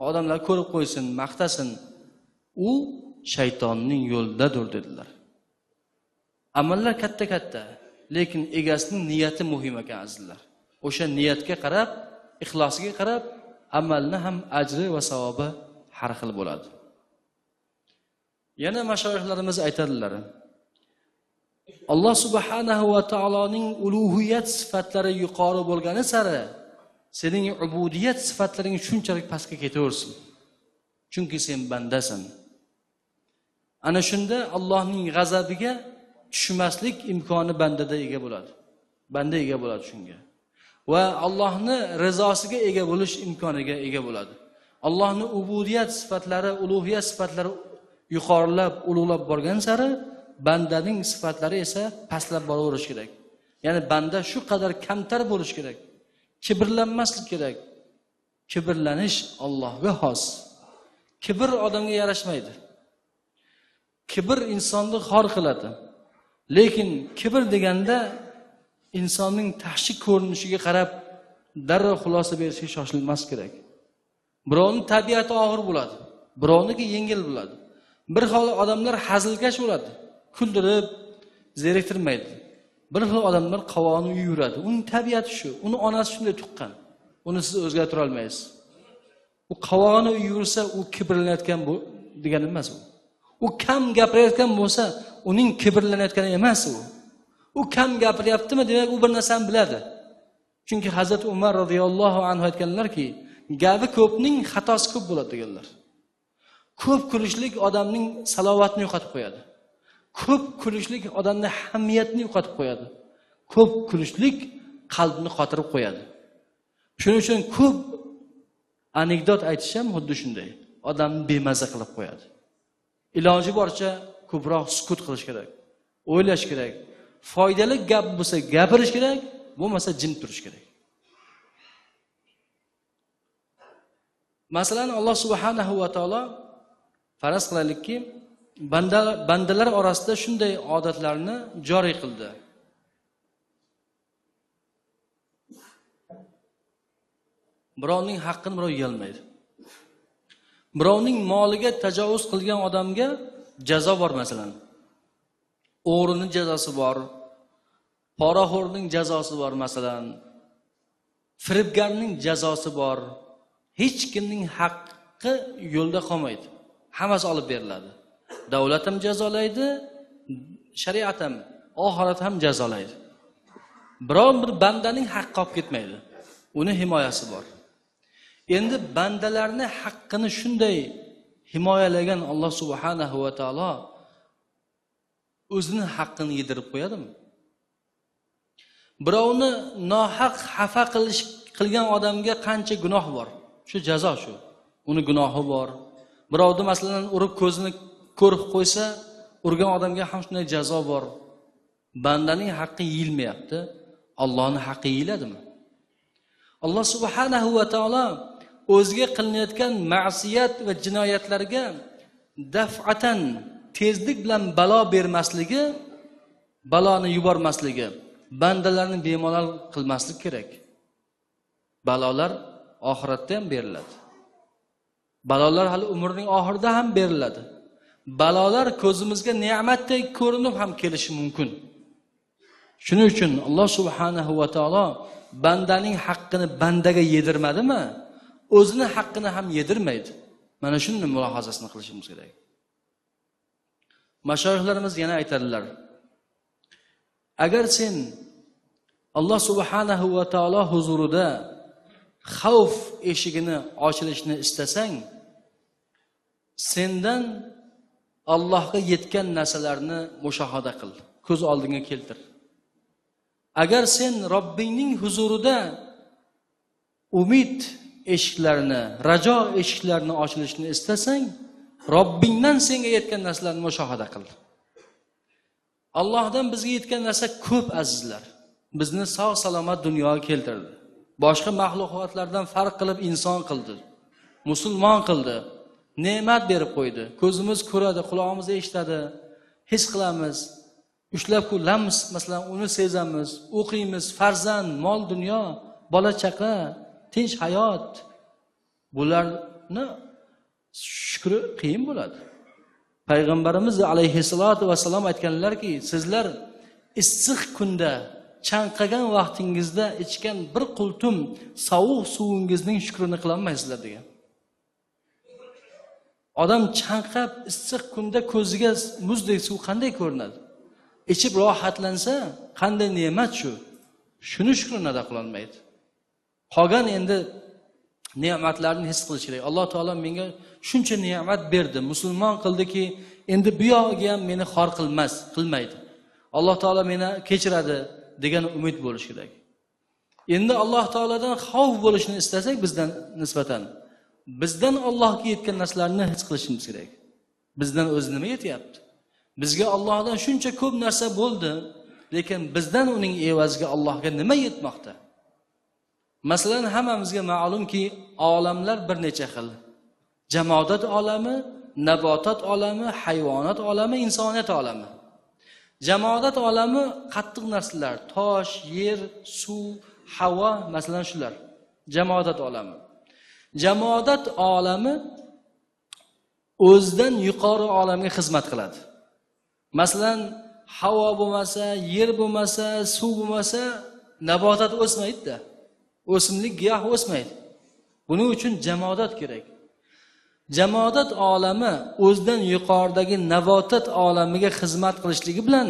odamlar ko'rib qo'ysin, maqtasin, u shaytonning yo'lidadir dedilar. Amallar katta, lekin egasining niyati muhim ekan azizlar. O'sha niyatga qarab, ixlosiga qarab, amalni ham ajri va savobi har xil bo'ladi. Yana mashoyixlarimiz aytadilar. Alloh subhanahu va taoloning ulug'iyat sifatlari yuqori bo'lgani sari, sening ubudiyat sifatlaring shunchalik pastga ketaversin. Chunki sen bandasan. Ana shunda Allohning g'azabiga tushmaslik imkoni bandada ega bo'ladi. Banda ega bo'ladi shunga. Va Allohning rizosiga ega bo'lish imkoniga ega bo'ladi. Allohning ubudiyat sifatlari, ulug'iyat sifatlari yuqorilab, ulug'lab borgan sari bandaning sifatlari esa pastlab boraverish kerak. Ya'ni banda shu qadar kamtar bo'lish kerak. Kibrlanmaslik kerak. Kibrlanish Allohga xos. Kibr odamga yarashmaydi. Kibr insonni xor qiladi. Lekin kibr deganda insonning tashqi ko'rinishiga qarab darrov xulosa berishga shoshilmas kerak. Birovning tabiati og'ir bo'ladi, birovniki yengil bo'ladi. Bir xil odamlar hazilkash bo'ladi, kuldirib, zeriktirmaydi. Bir xil odamlar qovog'ini yuradi. Uning tabiati shu. Uni onasi shunday tuqqan. Uni siz o'zgartira olmaysiz. U qovog'ini yursa, u kibrlanayotgan bu degani emas u. U kam gapirayotgan bo'lsa, uning kibrlanayotgani emas u. U kam gapiryaptimi, demak u bir narsani biladi. Chunki Hazrat Umar radhiyallohu anhu aytganlarki, gapi ko'pning xatosi ko'p bo'ladi deganlar. Ko'p kulishlik odamning salovatini yo'qotib qo'yadi. Ko'p kulishlik odamning hamiyatini yo'qotib qo'yadi. Ko'p kulishlik qalbni qotirib qo'yadi. Shuning uchun ko'p anekdot aytish ham xuddi shunday. Odamni bemaza qilib qo'yadi. Iloji boricha ko'proq sukut qilish kerak. O'ylash kerak. Foydali gap bo'lsa gapirish kerak, bo'lmasa jim turish kerak. Masalan, Alloh subhanahu va taolo faraz qilaylikki, bandalar orasida shunday odatlarni joriy qildi. Birovning haqqini birov yeyolmaydi. Birovning moliga tajovuz qilgan odamga jazo bor masalan. O'g'rining jazosi bor. Poraxo'rning jazosi bor masalan. Firibgarning jazosi bor. Hech kimning haqqi yo'lda qolmaydi. Hammasi olib beriladi. Davlat ham jazolaydi, shariat ham, oxirat ham jazolaydi. Biron bir bandaning haqqi qolib ketmaydi. Uni himoyasi bor. Endi bandalarni haqqini shunday himoyalagan Alloh subhanahu va taolo o'zining haqqini yedirib qo'yadimi? Birovni nohaq xafa qilgan odamga qancha gunoh bor? Shu jazo shu. Uni gunohi bor. Birovni masalan urib ko'zini ko'rib qo'ysa, urgan odamga ham shunday jazo bor. Bandaning haqqi yeyilmayapti. Allohning haqqi yeyiladimi? Alloh subhanahu va taolo o'ziga qilinayotgan ma'siyat va jinoyatlarga daf'atan tezlik bilan balo bermasligi, baloni yubormasligi, bandalarni bemalol qilmaslik kerak. Balolar oxiratda ham beriladi. Balolar hali umrning oxirida ham beriladi. Balolar ko'zimizga ne'matdek ko'rinib ham kelishi mumkin. Shuning uchun Alloh subhanahu va taolo bandaning haqqini bandaga yedirmadimi? O'zining haqqini ham yedirmaydi. Mana shuni mulohazasini qilishimiz kerak. Mashoyixlarimiz yana aytadilar: agar sen Alloh subhanahu va taolo huzurida xavf eshigini ochilishini istasang, sendan Allohga yetgan narsalarni mushohada qil, ko'z oldingga keltir. Agar sen Robbingning huzurida umid eshiklarini, rajo eshiklarini ochilishini istasang, Robbingdan senga yetgan narsalarni mushohada qil. Allohdan bizga yetgan narsa ko'p azizlar. Bizni sog' salomat dunyoga keltirdi. Boshqa mahluqotlardan farq qilib inson qildi. Musulmon qildi. Ne'mat berib qo'ydi. Ko'zimiz ko'radi, quloqimiz eshitadi, his qilamiz. Ushlab qo'lamiz, masalan, uni sezamiz, o'qiymiz, farzand, mol dunyo, bola chaqa, tinch hayot. Bularni shukri qiyin bo'ladi. Payg'ambarimiz alayhissalatu vassalom aytganlarki, sizlar issiq kunda chanqagan vaqtingizda ichgan bir qultum sovuq suvingizning shukrini qila olmaysizlar degan. Odam chanqab issiq kunda ko'ziga muzdek suv qanday ko'rinadi? Ichib rohatlansa, qanday ne'mat shu. Shuni shukrini ado qila olmaydi. Qolgan endi ne'matlarni his qilish kerak. Alloh taolo menga shuncha ne'mat berdi, musulmon qildiki, endi bu yog'iga ham meni xor qilmaydi. Alloh taolo meni kechiradi degan umid bo'lish kerak. Endi Alloh taoladan xavf bo'lishni istasak bizdan nisbatan, bizdan Allohga yetgan narsalarni his qilishimiz kerak. Bizdan o'zi nima yetyapti? Bizga Allohdan shuncha ko'p narsa bo'ldi, lekin bizdan uning evaziga Allohga nima yetmoqda? Masalan, hammamizga ma'lumki, olamlar bir necha xil. Jamodat olami, nabotat olami, hayvonot olami, insoniyat olami. Jamodat olami qattiq narsalar, tosh, yer, suv, havo, masalan shular. Jamodat olami. Jamodat olami o'zidan yuqori olamga xizmat qiladi. Masalan, havo bo'lmasa, yer bo'lmasa, suv bo'lmasa, nabotat o'smaydi-da. O'simlik, giyoh o'smaydi. Buning uchun jamodat kerak. Jamodat olami o'zidan yuqoridagi nabotat olamiga xizmat qilishligi bilan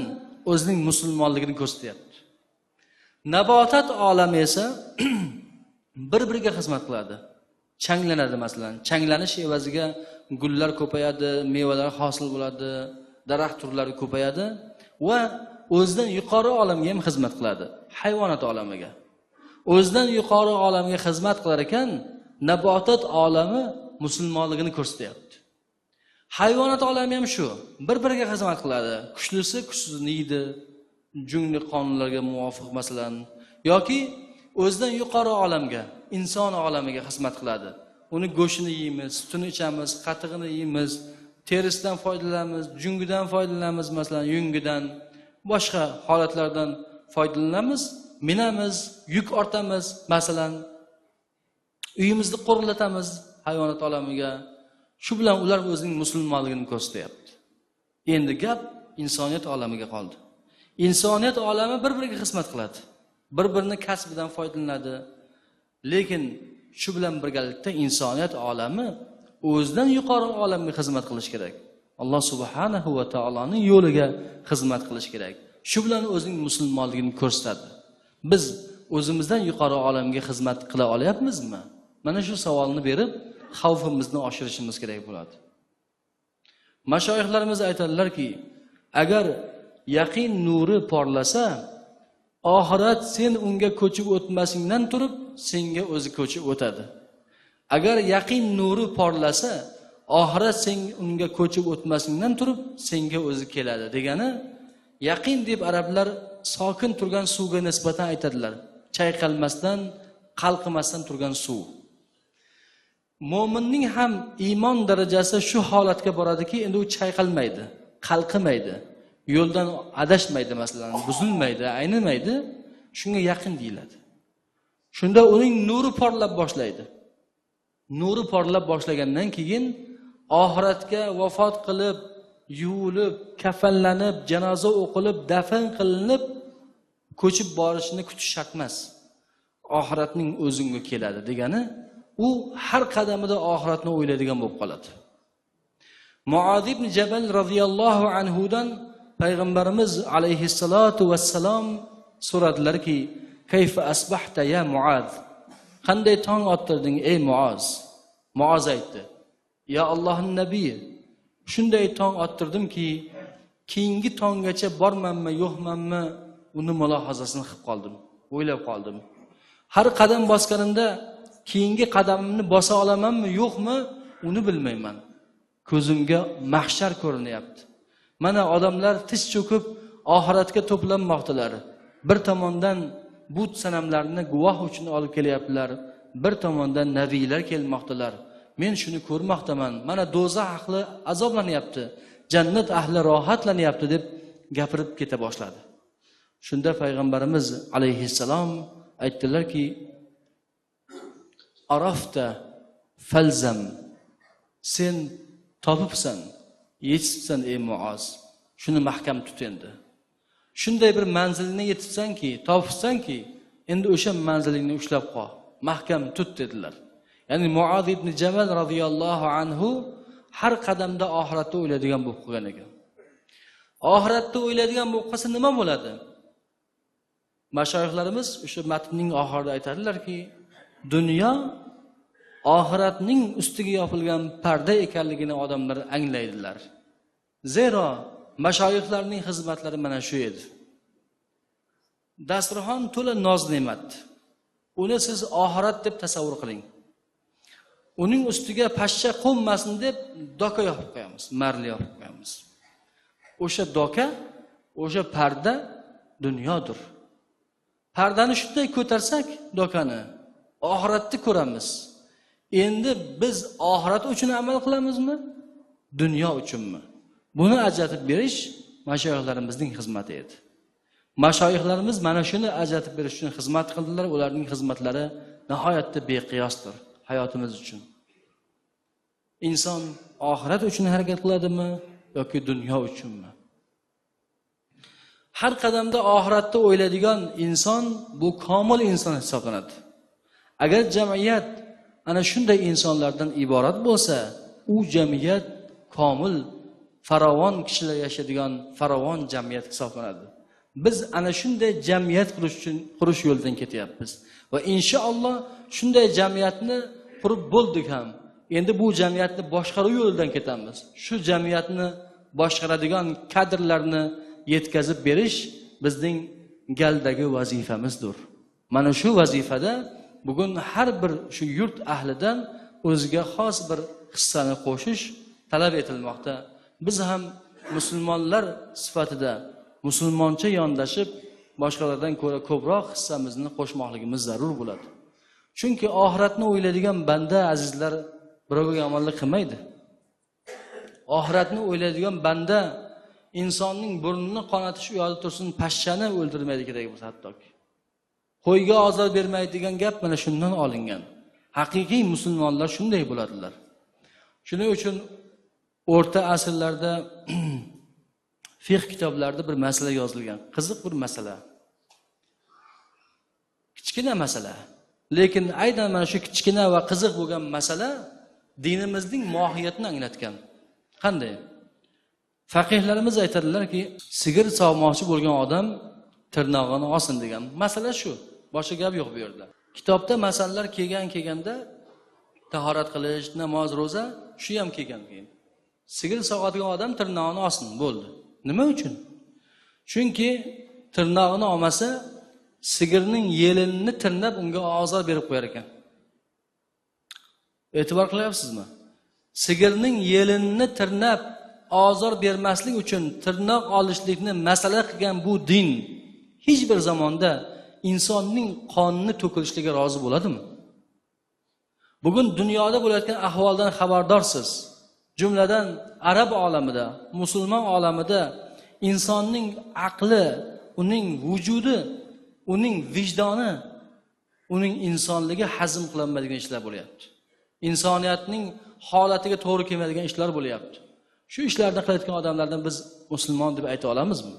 o'zining musulmonligini ko'rsatyapti. Nabotat olami esa bir-biriga xizmat qiladi. Changlanadi masalan. Changlanish evaziga gullar ko'payadi, mevalar hosil bo'ladi, daraxt turlari ko'payadi va o'zidan yuqori olamga ham xizmat qiladi. Hayvonot olamiga. O'zidan yuqori olamga xizmat qilar ekan, nabotat olami musulmonligini ko'rsatyapti. Hayvonot olami ham shu, bir-biriga xizmat qiladi. Kuchlisi kuchsizini yeydi, jungli qonunlarga muvofiq masalan, yoki o'zidan yuqori olamga, inson olamiga xizmat qiladi. Uni go'shtini yeymiz, sutini ichamiz, qatig'ini yeymiz, terisidan foydalanamiz, jungidan foydalanamiz, masalan, yungidan, boshqa holatlardan foydalanamiz, minamiz, yuk ortamiz, masalan, uyimizni qo'riqlatamiz hayvonot olamiga. Shu bilan ular o'zining musulmonligini ko'rsatyapti. Endi gap insoniyat olamiga qoldi. Insoniyat olami bir-biriga xizmat qiladi. Bir-birini kasbidan foydalanadi. Lekin shu bilan birgalikda insoniyat olami o'zidan yuqori olamga xizmat qilish kerak. Alloh subhanahu va taoloning yo'liga xizmat qilish kerak. Shu bilan o'zining musulmonligini ko'rsatadi. Biz o'zimizdan yuqori olamga xizmat qila olyapmizmi? Mana shu savolni berib, xavfimizni oshirishimiz kerak bo'ladi. Mashoyixlarimiz aytadilarki, agar yaqin nuri porlasa, oxirat sen unga ko'chib o'tmasingdan turib, senga o'zi ko'chib o'tadi. Agar yaqin nuri porlasa, oxirat sen unga ko'chib o'tmasingdan turib, senga o'zi keladi degani, yaqin deb arablar sokin turgan suvga nisbatan aytadilar. Chayqalmasdan, qalqimasdan turgan suv. Mo'minning ham iymon darajasi shu holatga boradiki, endi u chayqalmaydi, qalqimaydi, yo'ldan adashmaydi, masalan, buzilmaydi, aynimaydi. Shunga yaqin deyiladi. Shunda uning nuri porlab boshlaydi. Nuri porlab boshlagandan keyin oxiratga vafot qilib, yuvilib, kafanlanib, janoza o'qilib, dafn qilinib, ko'chib borishini kutish shart emas. Oxiratning o'zingga keladi degani, u har qadamida oxiratni o'ylaydigan bo'lib qoladi. Muaz ibn Jabal radhiyallohu anhu dan payg'ambarimiz alayhissalatu vassalom so'radilarki, "Kayfa asbahta ya Muaz?" Qanday tong ottirding ey Muaz? Muaz aytdi, "Ya Allohning nabiy, shunday tong ottirdimki, keyingi tonggacha bormanmi, yo'qmanmi, uni mulohazasini qilib qoldim, o'ylab qoldim. Har qadam bosganimda keyingi qadamimni bosa olamanmi, yo'qmi, uni bilmayman. Ko'zimga mahshar ko'rinyapti. Mana odamlar tiz cho'kib oxiratga to'planmoqdalar. Bir tomondan but sanamlarni guvoh uchun olib kelyaptilar, bir tomondan nabiylar kelmoqdalar. Men shuni ko'rmoqdaman. Mana do'zax ahli azoblanyapti, jannat ahli rohatlanyapti" deb gapirib keta boshladi. Shunda payg'ambarimiz alayhissalom aytdilarki, "Arafta falzam." Sen topibsan, yetibsan ey Muaz. Shuni mahkam tut endi. Shunday bir manzilga yetibsanki, topibsanki, endi o'sha manzilingni ushlab qol, mahkam tut dedilar. Ya'ni Muaz ibn Jabal radhiyallohu anhu har qadamda oxiratni o'ylaydigan bo'lib qolgan ekan. Oxiratni o'ylaydigan bo'lib qolsa nima bo'ladi? Mashoyixlarimiz o'sha matnning oxirida aytadilarki, dunyo oxiratning ustiga yopilgan parda ekanligini odamlar anglaydilar. Zero mashoyixlarning xizmatlari mana shu edi. Dasturxon to'la noz-ne'mat. Uni siz oxirat deb tasavvur qiling. Uning ustiga pashsha qo'nmasin deb doka yopib qo'yamiz, marli yopib qo'yamiz. O'sha doka, o'sha parda dunyodir. Pardani shunday ko'tarsak, dokani, oxiratni ko'ramiz. Endi biz oxirat uchun amal qilamizmi, dunyo uchunmi? Buni ajratib berish mashoyixlarimizning xizmati edi. Mashoyixlarimiz mana shuni ajratib berish uchun xizmat qildilar. Ularning xizmatlari nihoyatda beqiyosdir hayotimiz uchun. Inson oxirat uchun harakat qiladimi yoki dunyo uchunmi? Har qadamda oxiratni o'ylaydigan inson bu komil inson hisoblanadi. Agar jamiyat ana shunday insonlardan iborat bo'lsa, u jamiyat komil, farovon kishilar yashaydigan farovon jamiyat hisoblanadi. Biz ana shunday jamiyat qurish yo'lidan ketyapmiz va inshaalloh shunday jamiyatni qurib bo'ldik ham. Endi bu jamiyatni boshqaruv yo'lidan ketamiz. Shu jamiyatni boshqaradigan kadrlarni yetkazib berish bizning galdagi vazifamizdir. Mana shu vazifada bugun har bir shu yurt ahlidan o'ziga xos bir hissani qo'shish talab etilmoqda. Biz ham musulmonlar sifatida musulmoncha yondashib, boshqalardan ko'ra ko'proq hissamizni qo'shmoqligimiz zarur bo'ladi. Chunki oxiratni o'ylaydigan banda azizlar birovga yomonlik qilmaydi. Oxiratni o'ylaydigan banda insonning burnini qonatish uyalib tursin, pashshani o'ldirmaydi kerak bo'lsa hattoki. Qo'yga ozor bermaydi degan gap mana shundan olingan. Haqiqiy musulmonlar shunday bo'ladilar. Shuning uchun o'rta asrlarda fiqh kitoblarida bir masala yozilgan. Qiziq bir masala. Kichkina masala. Lekin aynan mana shu kichkina va qiziq bo'lgan masala dinimizning mohiyatini anglatgan. Qanday? Faqihlarimiz aytadilarki, sigir sog'moqchi bo'lgan odam tirnog'ini olsin degan. Masala shu. Boshqa gap yo'q bu yerda. Kitobda masalalar kelganda tahorat qilish, namoz, roza shu ham kelgan keyin. Sigir sog'adigan odam tirnog'ini olsin, bo'ldi. Nima uchun? Chunki tirnog'ini olmasa, sigirning yelinini tirnab unga ozor berib qo'yar ekan. E'tibor qilyapsizmi? Sigirning yelinini tirnab ozor bermaslik uchun tirnoq olishlikni masala qilgan bu din hech bir zamonda insonning qonini to'kilishiga rozi bo'ladimi? Bugun dunyoda bo'layotgan ahvoldan xabardorsiz. Jumladan arab olamida, musulmon olamida insonning aqli, uning vujudi, uning vijdoni, uning insonligi hazm qilinmaydigan ishlar bo'lyapti. Insoniyatning holatiga to'g'ri kelmaydigan ishlar bo'lyapti. Shu ishlarni qilayotgan odamlardan biz musulmon deb ayta olamizmi?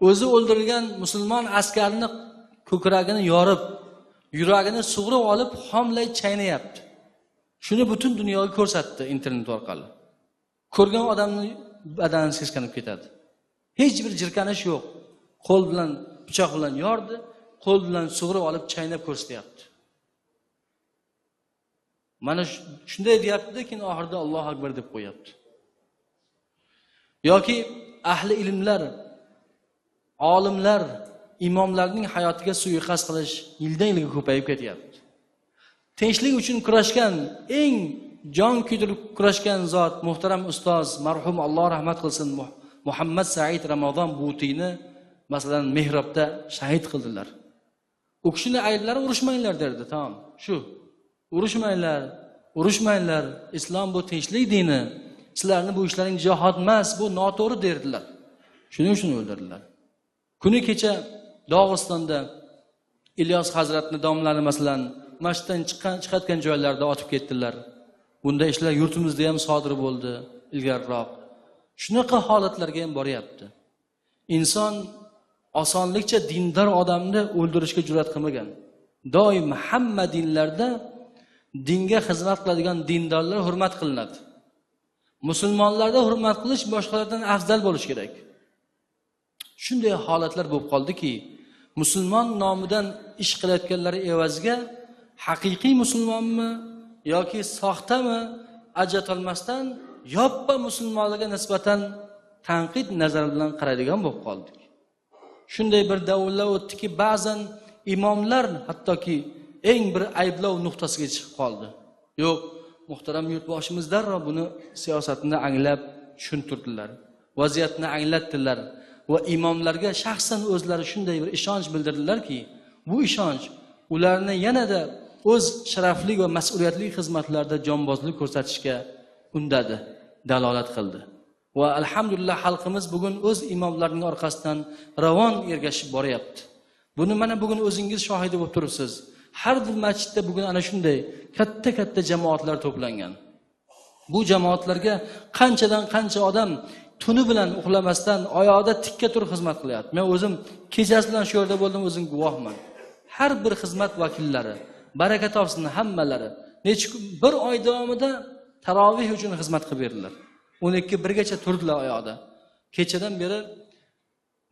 O'zi o'ldirilgan musulmon askarni ko'kragini yorib, yuragini sug'urib olib, homlay chaynayapti. Shuni butun dunyoga ko'rsatdi internet orqali. Ko'rgan odamning badani seskanib ketadi. Hech bir jirkanish yo'q. Qo'l bilan, pichoq bilan yordi, qo'l bilan sug'urib olib chaynab ko'rsatyapti. Mana shunday deyapti, keyin oxirida Allohu akbar deb qo'yapti. Yoki ahli ilmlar, olimlar, imomlarning hayotiga suiqasd qilish yildan-yilga ko'payib ketyapti. Tinchlik uchun kurashgan, eng jon kuydirib kurashgan zot muhtaram ustoz, marhum Alloh rahmat qilsin, Muhammad Said Ramazon Butiyni masalan mehrobda shahid qildilar. U kishini ayblari urushmanglar derdi, tamam. Shu urushmanglar, islom bu tinchlik dini, sizlarning bu ishlaring jihod emas, bu noto'g'ri derdilar. Shuning uchun o'ldirdilar. Kuni kecha Dog'istonda Ilyos Hazratning domlari masalan masjiddan chiqayotgan joylarda otib ketdilar. Bunday ishlar yurtimizda ham sodir bo'ldi ilgariroq. Shunaqa holatlarga ham boryapti. Inson osonlikcha dindor odamni o'ldirishga jur'at qilmagan. Doim hamma dinlarda dinga xizmat qiladigan dindorlar hurmat qilinadi. Musulmonlarda hurmat qilish boshqalardan afzal bo'lishi kerak. Shunday holatlar bo'lib qoldiki, musulmon nomidan ish qilayotganlar evaziga haqiqiy musulmonmi yoki soxtami ajratolmasdan yoppa musulmonlarga nisbatan tanqid nazari bilan qaraydigan bo'lib qoldik. Shunday bir davrlar o'tdiki, ba'zan imomlar hattoki eng bir ayblov nuqtasiga chiqib qoldi. Yo'q, muhtaram yurtboshimiz darrov buni siyosatini anglab tushuntirdilar. Vaziyatni anglatdilar va imomlarga shaxsan o'zlari shunday bir ishonch bildirdilarki, bu ishonch ularni yanada o'z sharafli va mas'uliyatli xizmatlarida jonbozlik ko'rsatishga undadi, dalolat qildi. Va alhamdulillah xalqimiz bugun o'z imomlarining orqasidan ravon ergashib boryapti. Buni mana bugun o'zingiz shohidi bo'lib turibsiz. Har bir masjidda bugun ana shunday katta jamoatlar to'plangan. Bu jamoatlarga qanchadan qancha odam tuni bilan uxlamasdan oyoqda tikka turib xizmat qilyapti. Men o'zim kechasi bilan shu yerda bo'ldim, o'zim guvohman. Har bir xizmat vakillari, baraka topsin hammalari. Bir oy davomida tarovih uchun xizmat qilib berdilar. 12-1 gacha turdilar oyoqda. Kechadan beri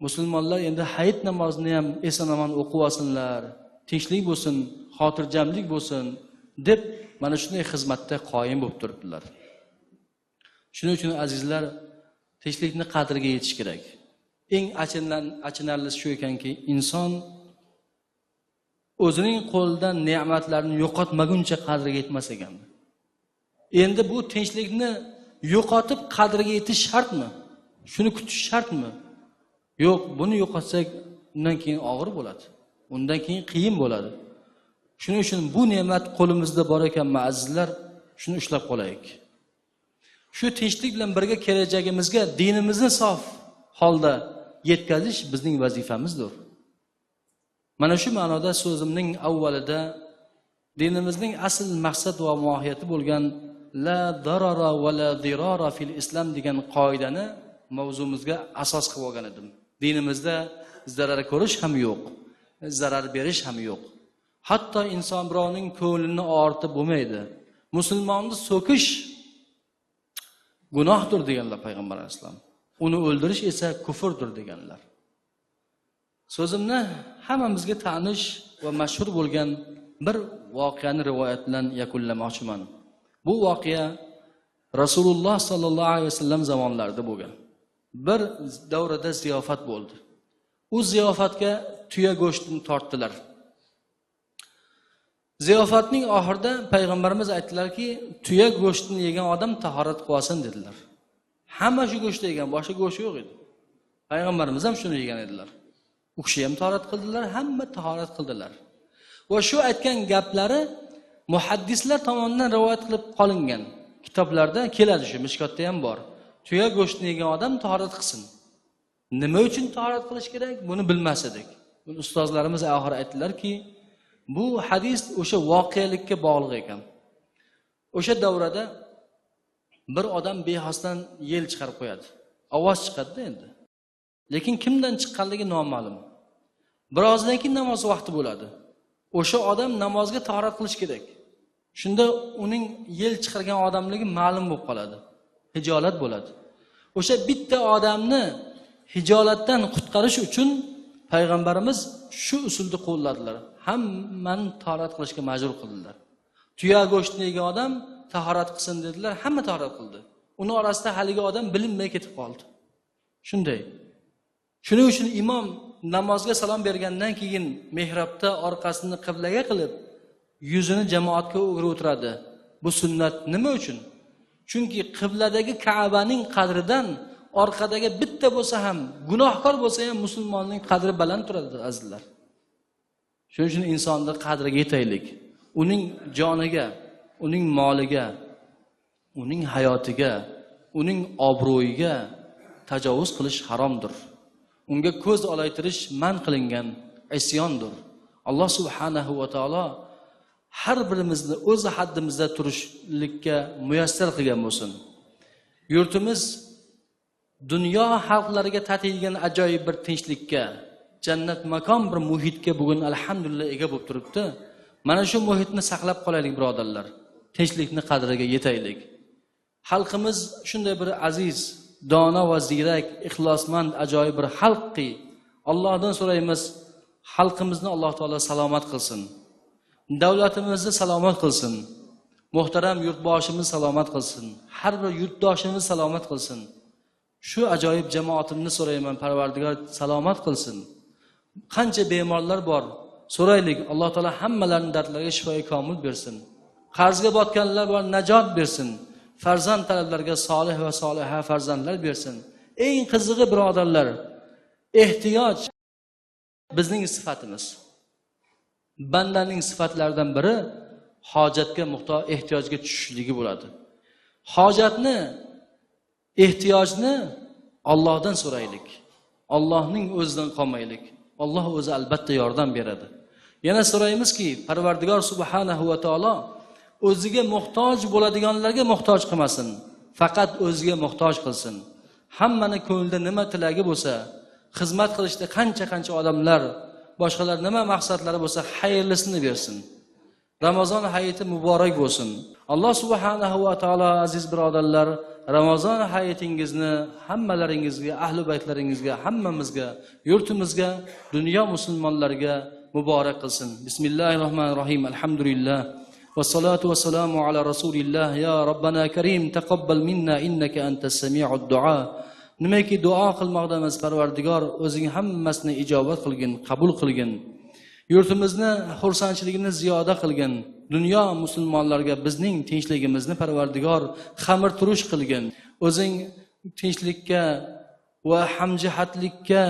musulmonlar endi hayit namozini ham eson-omon o'qib olsinlar, tinchlik bo'lsin, xotirjamlik bo'lsin deb mana shunday xizmatda qoyim bo'lib turibdilar. Shuning uchun azizlar, tinchlikni qadriga yetish kerak. Eng achinarlisi shu ekanki, inson o'zining qo'lidan ne'matlarni yo'qotmaguncha qadriga yetmas ekan. Endi bu tinchlikni yo'qotib qadriga yetish shartmi? Shuni kutish shartmi? Yo'q, buni yo'qotsak undan keyin og'ir bo'ladi. Undan keyin qiyin bo'ladi. Shuning uchun bu ne'mat qo'limizda bor ekanmi azizlar, shuni ushlab qolaylik. Shu tinchlik bilan birga kelajagimizga dinimizni sof holda yetkazish bizning vazifamizdir. Mana shu ma'noda so'zimning avvalida dinimizning asl maqsad va mohiyati bo'lgan la darara va la dirara fil islam degan qoidani mavzumizga asos qilib olgan edim. Dinimizda zarar ko'rish ham yo'q, zarar berish ham yo'q. Hatto inson birovning ko'nglini og'ritib bo'lmaydi. Musulmonni so'kish gunohdir deganlar payg'ambar alayhisalom. Uni o'ldirish esa kufrdir deganlar. So'zimni hammamizga tanish va mashhur bo'lgan bir voqeani rivoyat bilan yakunlamoqchiman. Bu voqea Rasululloh sallallohu alayhi vasallam zamonlarida bo'lgan. Bir davrada ziyofat bo'ldi. U ziyofatga tuya go'shtini tortdilar. Ziyofatning oxirida payg'ambarimiz aytdilarki, tuya go'shtini yegan odam tahorat qilsin dedilar. Hamma shu go'shtni yegan, boshqa go'sht yo'q edi. Payg'ambarimiz ham shuni yegan edilar. U kishi ham tahorat qildilar, hamma tahorat qildilar. Va shu aytgan gaplari muhaddislar tomonidan rivoyat qilib qolingan. Kitoblarda keladi, shu Mishkotda ham bor. Tuya go'shtini yegan odam tahorat qilsin. Nima uchun tahorat qilish kerak? Buni bilmas edik. Buni ustozlarimiz oxir aytdilarki, bu hadis o'sha voqelikka bog'liq ekan. O'sha davrada bir odam behosdan yel chiqarib qo'yadi. Ovoz chiqadi endi. Lekin kimdan chiqqanligi noma'lum. Birozdan keyin namoz vaqti bo'ladi. O'sha odam namozga tahorat qilish kerak. Shunda uning yel chiqargan odamligi ma'lum bo'lib qoladi. Hijolat bo'ladi. O'sha bitta odamni hijolatdan qutqarish uchun payg'ambarimiz shu usulni qo'lladilar. Hammani tahorat qilishga majbur qildilar. Tuya go'shtini yegan odam tahorat qilsin dedilar, hamma tahorat qildi. Uning orasida haligi odam bilinmay ketib qoldi. Shunday. Shuning uchun imom namozga salom bergandan keyin mehrobda orqasini qiblaga qilib, yuzini jamoatga o'girib o'tiradi. Bu sunnat nima uchun? Chunki qibladagi Ka'baning qadridan orqadagi bitta bo'lsa ham, gunohkor bo'lsa ham musulmonning qadri baland turadi azizlar. Shuning uchun insonning qadriga yetaylik. Uning joniga, uning moliga, uning hayotiga, uning obro'yiga tajovuz qilish haromdir. Unga ko'z olaytirish man qilingan isyondir. Alloh subhanahu va taolo har birimizni o'z haddimizda turishlikka muyassar qilgan bo'lsin. Yurtimiz dunyo xalqlariga tatiydigan ajoyib bir tinchlikka, jannat makon bir muhitga bugun alhamdulillah ega bo'lib turibdi. Mana shu muhitni saqlab qolaylik birodarlar. Tinchlikni qadriga yetaylik. Xalqimiz shunday bir aziz, dono va ziyrak, ixlosmand ajoyib bir xalqki, Allohdan so'raymiz, xalqimizni Alloh taolo salomat qilsin. Davlatimizni salomat qilsin. Muhtaram yurtboshimiz salomat qilsin. Har bir yurtdoshimiz salomat qilsin. Shu ajoyib jamoatimni so'rayman, Parvardigor salomat qilsin. Qancha bemorlar bor, so'raylik, Alloh taolo hammalarini dardlariga shifoy komil bersin. Qarzga botganlar bor, najot bersin. Farzand talablariga solih va soliha farzandlar bersin. Eng qizig'i birodarlar, ehtiyoj bizning sifatimiz. Bandaning sifatlaridan biri hojatga muhtoj, ehtiyojga tushishligi bo'ladi. Hojatni, ehtiyojni Allohdan so'raylik. Allohning o'zidan qolmaylik. Alloh o'zi albatta yordam beradi. Yana so'raymizki, Parvardigor subhanahu va taolo o'ziga muhtoj bo'ladiganlarga muhtoj qilmasin, faqat o'ziga muhtoj qilsin. Hammani ko'nglida nima tilagi bo'lsa, xizmat qilishda qancha odamlar, boshqalar nima maqsadlari bo'lsa, xayrlisini bersin. Ramazon hayiti muborak bo'lsin. Alloh subhanahu va taolo aziz birodarlar, Ramazon hayitingizni hammalaringizga, ahli baytlaringizga, hammamizga, yurtimizga, dunyo musulmonlariga muborak qilsin. Bismillahirrohmanirrohim. Alhamdulillah. والصلاة والسلام على رسول الله يا ربنا كريم تقبل منا إنك أنت السميع الدعاء. Nimaki duo qilmoqdamiz, Parvardigor o'zing hammasini ijobat qilgin, qabul qilgin. Yurtimizni xursandchiligini ziyoda qilgin. Dunyo musulmonlarga bizning tinchligimizni Parvardigor xamir turush qilgin. O'zing tinchlikka va hamjihatlikka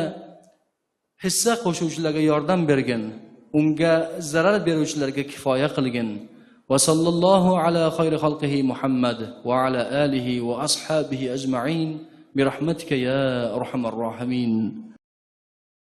hissa qo'shuvchilarga yordam bergin. Unga zarar beruvchilarga kifoya qilgin. Va sallallohu ala khayri xalqihi Muhammad va ala alihi va ashabihi ajma'in bi rahmatika ya arhamar rohimin.